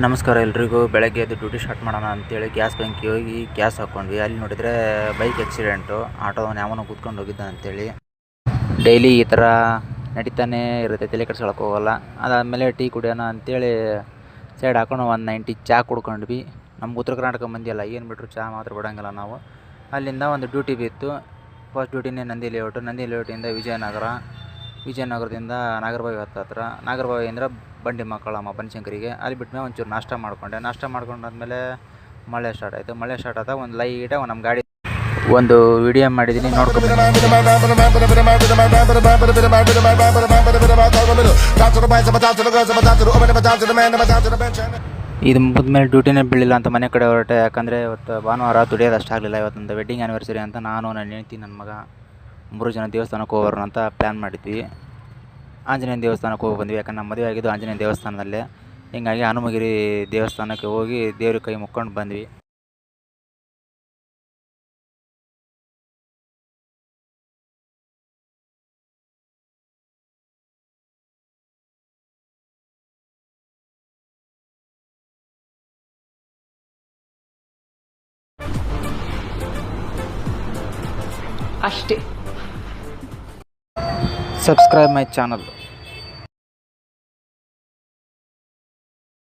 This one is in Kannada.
ನಮಸ್ಕಾರ ಎಲ್ರಿಗೂ. ಬೆಳಗ್ಗೆ ಎದ್ದು ಡ್ಯೂಟಿ ಸ್ಟಾರ್ಟ್ ಮಾಡೋಣ ಅಂತೇಳಿ ಗ್ಯಾಸ್ ಬ್ಯಾಂಕಿಗೆ ಹೋಗಿ ಗ್ಯಾಸ್ ಹಾಕ್ಕೊಂಡ್ವಿ. ಅಲ್ಲಿ ನೋಡಿದರೆ ಬೈಕ್ ಆಕ್ಸಿಡೆಂಟು, ಆಟೋದವನು ಯಾವನೋ ಕೂತ್ಕೊಂಡು ಹೋಗಿದ್ದ ಅಂತೇಳಿ. ಡೈಲಿ ಈ ಥರ ನಡೀತಾನೆ ಇರುತ್ತೆ, ತಲೆ ಕೆಡ್ಸ್ಕೊಳಕ್ಕೆ ಹೋಗಲ್ಲ. ಅದಾದಮೇಲೆ ಟೀ ಕುಡಿಯೋಣ ಅಂತೇಳಿ ಸೈಡ್ ಹಾಕೊಂಡು 190 ಚಹಾ ಕುಡ್ಕೊಂಡ್ವಿ. ನಮ್ಮ ಉತ್ತರ ಕರ್ನಾಟಕ ಮಂದಿ ಅಲ್ಲ, ಏನು ಬಿಟ್ಟರು ಚಹಾ ಮಾತ್ರ ಬಿಡೋಂಗಿಲ್ಲ ನಾವು. ಅಲ್ಲಿಂದ ಒಂದು ಡ್ಯೂಟಿ ಬಿತ್ತು. ಫಸ್ಟ್ ಡ್ಯೂಟಿನೇ ನಂದಿ ಲೇಔಟಿಂದ ವಿಜಯನಗರದಿಂದ ನಾಗರಬಾವಿ ಹತ್ರ. ನಾಗರಬಾವಿಯಿಂದ ಬಂಡಿ ಮಕ್ಕಳಮ್ಮ ಬನಶಂಕರಿಗೆ. ಅಲ್ಲಿ ಬಿಟ್ಟಮೇಲೆ ಒಂಚೂರು ನಾಷ್ಟ ಮಾಡ್ಕೊಂಡಾದ್ಮೇಲೆ ಮಳೆ ಸ್ಟಾರ್ಟ್ ಆಯಿತು. ಸ್ಟಾರ್ಟ್ ಆದಾಗ ಒಂದು ಲೈಟಾಗಿ ನಮ್ಮ ಗಾಡಿ ಒಂದು ವಿಡಿಯೋ ಮಾಡಿದ್ದೀನಿ, ನೋಡ್ಕೊಂಡು. ಇದು ಮುಗಿದ್ಮೇಲೆ ಡ್ಯೂಟಿನೇ ಬೀಳಿಲ್ಲ ಅಂತ ಮನೆ ಕಡೆ ಹೊರಟೆ. ಯಾಕಂದರೆ ಇವತ್ತು ಭಾನುವಾರ ದುಡಿಯೋದು ಅಷ್ಟಾಗಲಿಲ್ಲ. ಇವತ್ತೊಂದು ವೆಡ್ಡಿಂಗ್ ಆ್ಯನಿವರ್ಸರಿ ಅಂತ ನಾನು, ನನ್ನ ಹೆಂಡತಿ, ನನ್ನ ಮಗ 3 ಜನ ದೇವಸ್ಥಾನಕ್ಕೆ ಹೋಗೋಣ ಅಂತ ಪ್ಲ್ಯಾನ್ ಮಾಡಿದ್ವಿ. ಆಂಜನೇಯನ ದೇವಸ್ಥಾನಕ್ಕೆ ಹೋಗಿ ಬಂದ್ವಿ. ಯಾಕಂದ್ರೆ ನಮ್ಮ ಮದುವೆ ಆಗಿದ್ದು ಆಂಜನೇಯ ದೇವಸ್ಥಾನದಲ್ಲೇ. ಹೀಗಾಗಿ ಹನುಮಗಿರಿ ದೇವಸ್ಥಾನಕ್ಕೆ ಹೋಗಿ ದೇವ್ರ ಕೈ ಮುಕ್ಕೊಂಡು ಬಂದ್ವಿ. ಅಷ್ಟೇ. Subscribe my channel.